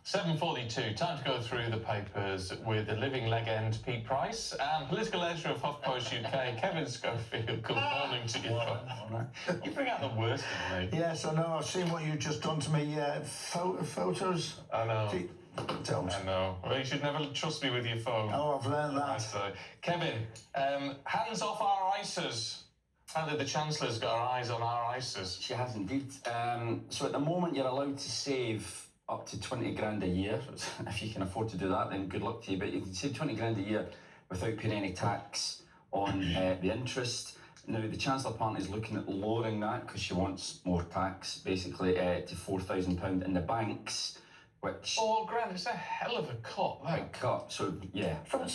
7:42, time to go through the papers with the living legend Pete Price and political editor of HuffPost UK, Kevin Schofield. Good morning to you. You bring out the worst in me. Yes, I know. I've seen what you've just done to me. Photos? I know. Don't. I know. Well, you should never trust me with your phone. Oh, I've learned that. Kevin, hands off our ISAs. Apparently the Chancellor's got her eyes on our ISAs. She has indeed. So at the moment you're allowed to save up to 20 grand a year. If you can afford to do that, then good luck to you. But you can save 20 grand a year without paying any tax on the interest. Now, the Chancellor apparently is looking at lowering that because she wants more tax, basically, to £4,000 in the banks, which... £4 grand, it's a hell of a cut, that. Big cut, so, yeah. From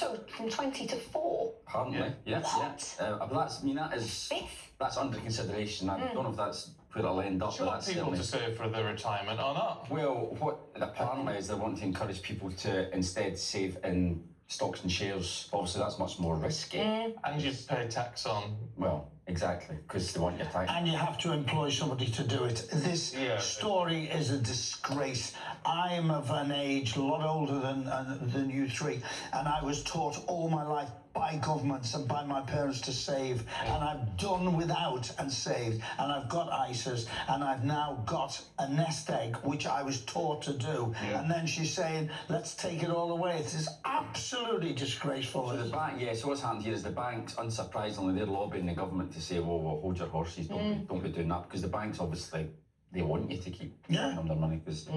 20 to 4? Apparently, yeah. What? But that is... Fifth? That's under consideration. I don't know if that's where it'll end up. Do you want people to save for their retirement or not? Well, what apparently is they want to encourage people to instead save in stocks and shares. Obviously, that's much more risky. And you pay tax on. Well, exactly, because they want your tax. And you have to employ somebody to do it. This story is a disgrace. I'm of an age a lot older than you three, and I was taught all my life by governments and by my parents to save, and I've done without and saved, and I've got ISAs, and I've now got a nest egg, which I was taught to do. And then she's saying, let's take it all away. It is absolutely disgraceful. So so what's happened here is the banks, unsurprisingly, they're lobbying the government to say, well, hold your horses, don't be doing that, because the banks obviously, they want you to keep giving them their money, because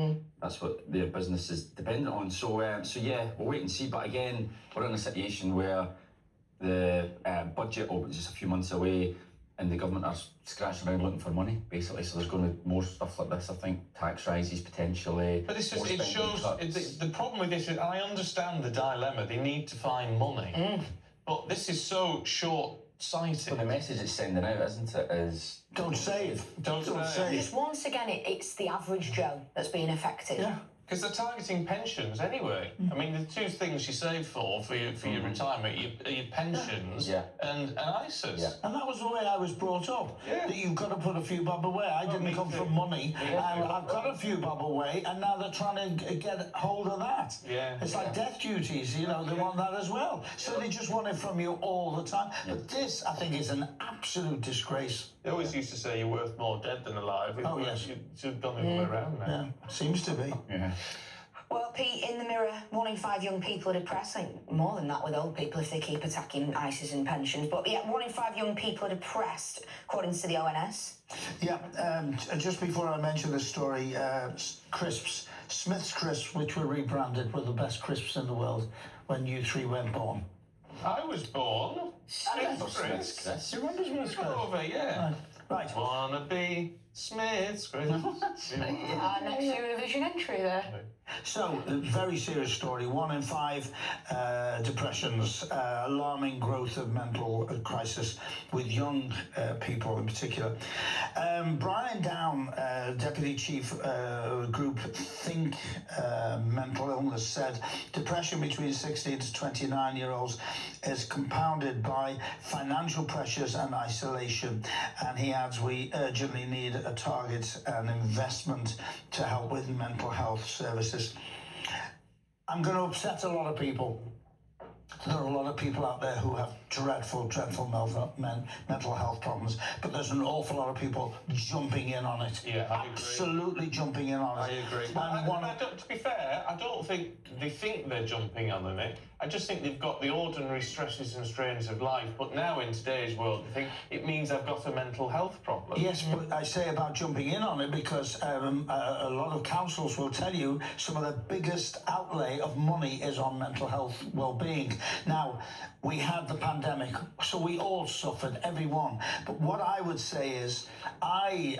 that's what their business is dependent on. So yeah, we'll wait and see. But again, we're in a situation where the budget opens just a few months away, and the government are scratching around looking for money, basically. So there's going to be more stuff like this, I think, tax rises potentially. But this it shows, the problem with this is, I understand the dilemma, they need to find money, but this is so short-sighted. Well, the message it's sending out, isn't it, is... Don't save. Don't save. Because once again, it's the average Joe that's being affected. Yeah. Because they're targeting pensions anyway. I mean, the two things you save for your retirement, your pensions and ISAs. Yeah. And that was the way I was brought up. Yeah. That you've got to put a few bob away. I didn't come from money. I've got a few bob away, and now they're trying to get hold of that. Yeah. It's like death duties, you know, they want that as well. So they just want it from you all the time. But this, I think, is an absolute disgrace. They always used to say you're worth more dead than alive. Yes. You should have gone the other way around now. Yeah, seems to be. Yeah. Well, Pete, in the Mirror, 1 in 5 young people are depressed. I think more than that with old people if they keep attacking ISAs and pensions. But yeah, 1 in 5 young people are depressed, according to the ONS. Yeah, just before I mention this story, crisps, Smith's crisps, which were rebranded, were the best crisps in the world when you three weren't born. I was born. Smith's crisps. You remember Smith's crisps? Over, yeah. Right. Wanna be Smith's crisps. Our next Eurovision entry there. So, a very serious story. 1 in 5 depressions, alarming growth of mental crisis with young people in particular. Brian Down, Deputy Chief Group Think Mental Illness, said depression between 16 to 29-year-olds is compounded by financial pressures and isolation. And he adds, we urgently need a target and investment to help with mental health services. I'm going to upset a lot of people. There are a lot of people out there who have dreadful mental health problems, but there's an awful lot of people jumping in on it. Yeah, I agree. Absolutely jumping in on it. I agree. To be fair, I don't think they think they're jumping on it. I just think they've got the ordinary stresses and strains of life, but now in today's world, they think it means I've got a mental health problem. Yes, but I say about jumping in on it because a lot of councils will tell you some of the biggest outlay of money is on mental health well-being. Now, we had the pandemic, so we all suffered, everyone. But what I would say is, I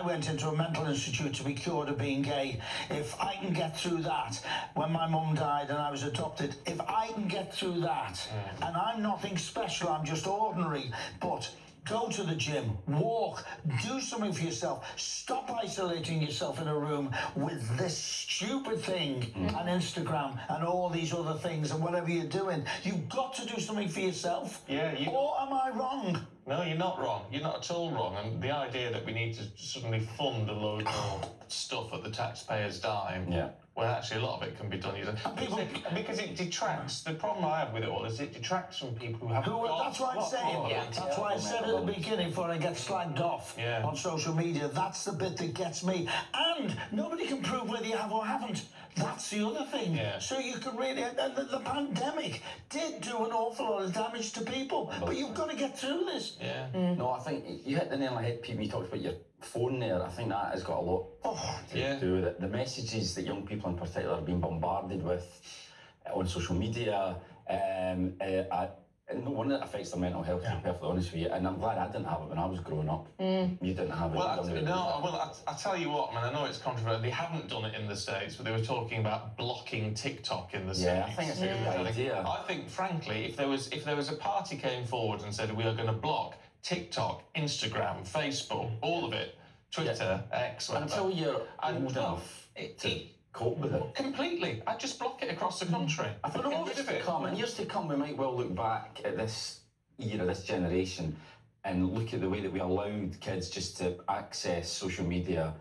went into a mental institute to be cured of being gay. If I can get through that, when my mum died and I was adopted, if I can get through that, and I'm nothing special, I'm just ordinary, but go to the gym, walk, do something for yourself. Stop isolating yourself in a room with this stupid thing and Instagram and all these other things and whatever you're doing. You've got to do something for yourself. Yeah, Or am I wrong? No, you're not wrong. You're not at all wrong. And the idea that we need to suddenly fund a load more stuff at the taxpayer's dime. Yeah. Well, actually, a lot of it can be done. Because it detracts. The problem I have with it all is it detracts from people who have. That's what I'm saying. That's why I said at the beginning, before I get slagged off on social media, that's the bit that gets me. And nobody can prove whether you have or haven't. That's the other thing. Yeah. So you can really. The pandemic did do an awful lot of damage to people, but you've got to get through this. Yeah. No, I think you hit the nail on the head, Pete. You talked about your phone there. I think that has got a lot to do with it. The messages that young people in particular are being bombarded with on social media, no wonder it affects their mental health, to be perfectly honest with you. And I'm glad I didn't have it when I was growing up. You didn't have it. I tell you what, I know it's controversial. They haven't done it in the States, but they were talking about blocking TikTok in the States. Yeah, I think it's a good idea. I think, frankly, if there was a party came forward and said we are going to block TikTok, Instagram, Facebook, all of it, Twitter, X, whatever. Until you're old enough to cope with it. Completely. I'd just block it across the country. I think in years to come, we might well look back at this era, this generation, and look at the way that we allowed kids just to access social media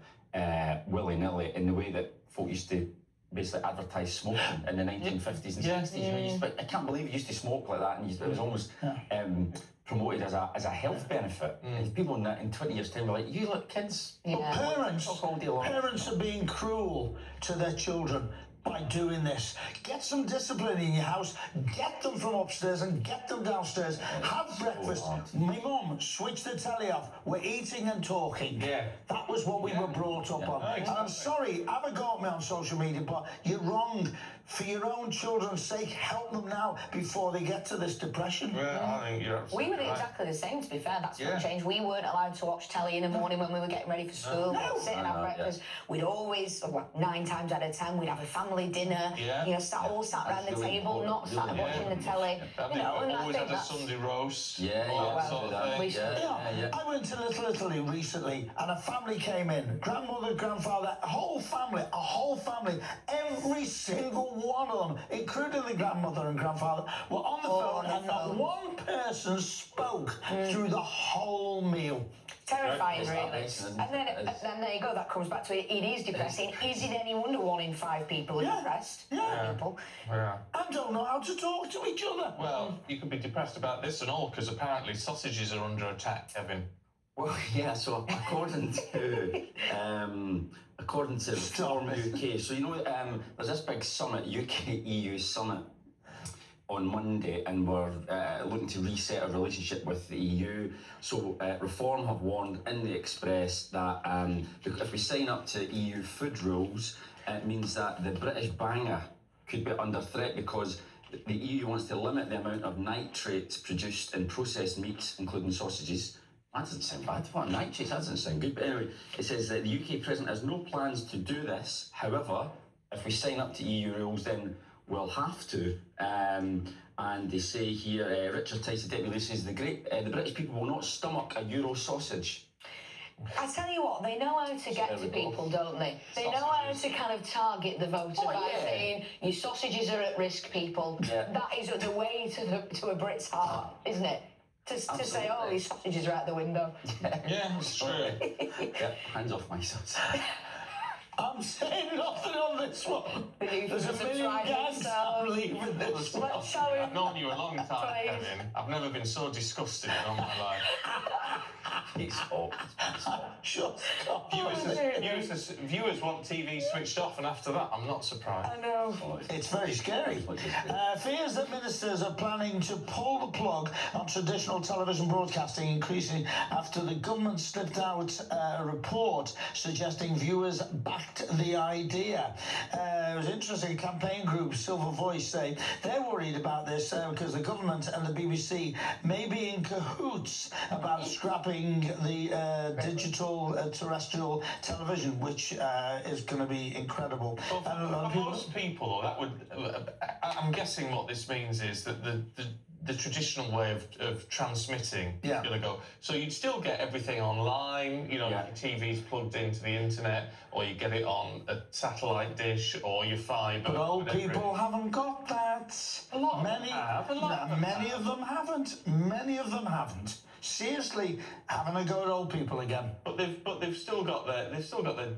willy-nilly in the way that folk used to basically advertise smoking in the 1950s and 60s. I can't believe you used to smoke like that, and it was almost promoted as a health benefit. And people in 20 years' time were like, you look, kids. Parents are being cruel to their children by doing this. Get some discipline in your house, get them from upstairs and get them downstairs. Have breakfast. My mum, switch the telly off. We're eating and talking. Yeah. That was what we were brought up on. Exactly. And I'm sorry, have a go at me on social media, but you're wrong. For your own children's sake, help them now before they get to this depression. Yeah, I think you're absolutely We were right. exactly the same, to be fair. That's what changed. We weren't allowed to watch telly in the morning when we were getting ready for school. We'd sit and have breakfast. We'd always, 9 times out of 10, we'd have a family dinner. Yeah. You know, all sat around the table, not sat watching the telly. We You know, and I always think had a that's... Sunday roast. Yeah, Sort of thing. I went to Little Italy recently and a family came in. Grandmother, grandfather, a whole family. Every single one of them, including the grandmother and grandfather, were on the phone and not one person spoke through the whole meal. Terrifying, really. And then there you go, that comes back to it. It is depressing. Is it any wonder 1 in 5 people are depressed? People. Yeah. And don't know how to talk to each other. Well, you could be depressed about this and all, because apparently sausages are under attack, Kevin. Well, yeah, so according to Reform UK, so there's this big summit, UK-EU summit on Monday, and we're looking to reset our relationship with the EU. So Reform have warned in the Express that if we sign up to EU food rules, it means that the British banger could be under threat because the EU wants to limit the amount of nitrates produced in processed meats, including sausages. That doesn't sound bad. What, nitrates? That doesn't sound good. But anyway, it says that the UK president has no plans to do this. However, if we sign up to EU rules, then we'll have to. And they say here, Richard Tice, the Deputy Leader, says the British people will not stomach a Euro sausage. I tell you what, they know how to get to people, don't they? They know how to kind of target the voter by saying, your sausages are at risk, people. Yeah. That is the way to a Brit's heart, isn't it? To say, oh, these sausages are out the window. Yeah, it's true. Hands off my sausage. I'm saying nothing on this one. There's a million gags. I'm leaving this one. Let's show him. I've known you a long time, Kevin. I've never been so disgusted in all my life. It's hot. Shut up. Viewers want TV switched off, and after that, I'm not surprised. I know. It's very scary. Fears that ministers are planning to pull the plug on traditional television broadcasting increasing after the government slipped out a report suggesting viewers backed the idea. It was interesting. Campaign group Silver Voice say they're worried about this because the government and the BBC may be in cahoots about scrapping the digital terrestrial television, which is going to be incredible. For most people, that would. I'm guessing what this means is that the traditional way of transmitting is going to go. So you'd still get everything online. You know, your TV's plugged into the internet, or you get it on a satellite dish or your fibre. But old people haven't got that. A lot of them have. Many of them haven't. Many of them haven't. seriously having a go at old people again. But they've still got their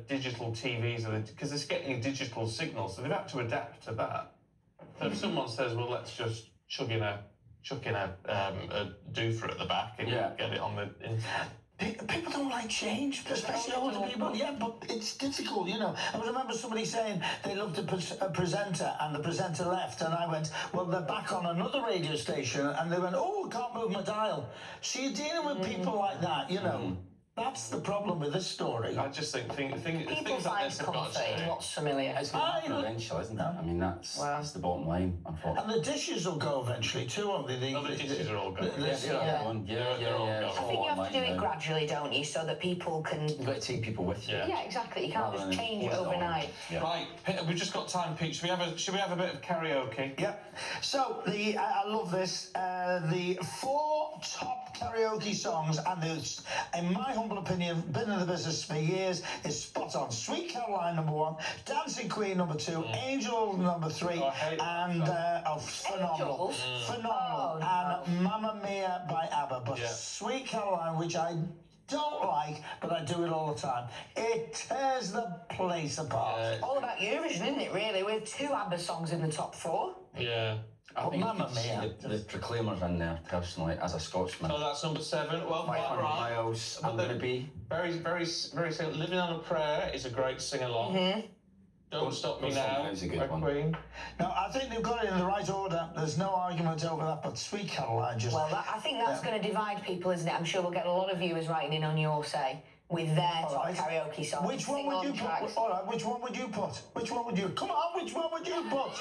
digital TVs because it's getting a digital signal, so they've had to adapt to that. So if someone says, well, let's just chuck in a doofer at the back and get it on the internet. People don't like change, especially older people. Yeah, but it's difficult, you know. I remember somebody saying they loved a presenter, and the presenter left, and I went, well, they're back on another radio station, and they went, oh, I can't move my dial. So you're dealing with people like that, you know. That's the problem with this story. I just think People things find like this have got comfort to in change. what's familiar. It's going to happen eventually, isn't it? I mean, that's the bottom line, unfortunately. And the dishes will go eventually too, won't they? The dishes are all going. They're all going. They're all going. I think you have to do it gradually, don't you, so that people can... You've got to take people with you. Yeah, exactly. You can't just change it overnight. Yeah. Right, we've just got time, Pete. Should we have a bit of karaoke? Yep. So I love this. The 4 top karaoke songs, and there's, in my humble opinion, been in the business for years, is spot on. Sweet Caroline #1, Dancing Queen #2, Angel #3, and phenomenal, phenomenal, and Mamma Mia by ABBA. But Sweet Caroline, which I don't like, but I do it all the time. It tears the place apart. All about Eurovision, isn't it, really, with 2 ABBA songs in the top 4? Yeah. I think Mamma Mia. the Proclaimers in there, personally, as a Scotsman. Oh, that's number 7. Well, 500 right. miles, I'm going to be. Very, very, very simple. Living on a Prayer is a great sing-along. Don't Stop Me Don't Stop Now, Me Now is a good by one. Queen. Now, I think they've got it in the right order. There's no argument over that, but Sweet Caroline just... Well, I think that's going to divide people, isn't it? I'm sure we'll get a lot of viewers writing in on your say with their top karaoke songs. Which one would you put? All right, which one would you put? Which one would you... Come on, which one would you put?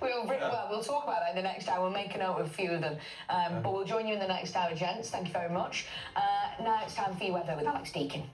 We'll talk about that in the next hour. We'll make a note of a few of them. But we'll join you in the next hour, gents. Thank you very much. Now it's time for your weather with Alex Deakin.